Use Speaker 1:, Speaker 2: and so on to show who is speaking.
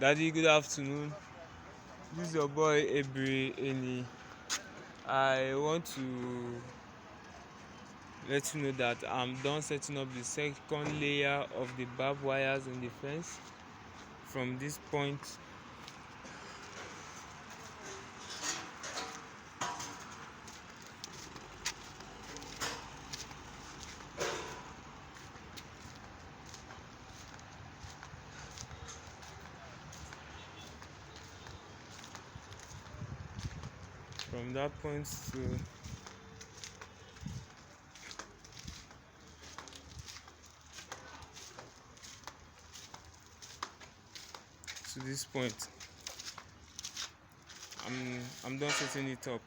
Speaker 1: Daddy, good afternoon. This is your boy Ebri Eni. I want to let you know that I'm done setting up the second layer of the barbed wires in the fence. From this point, from that point to this point, I'm done setting it up.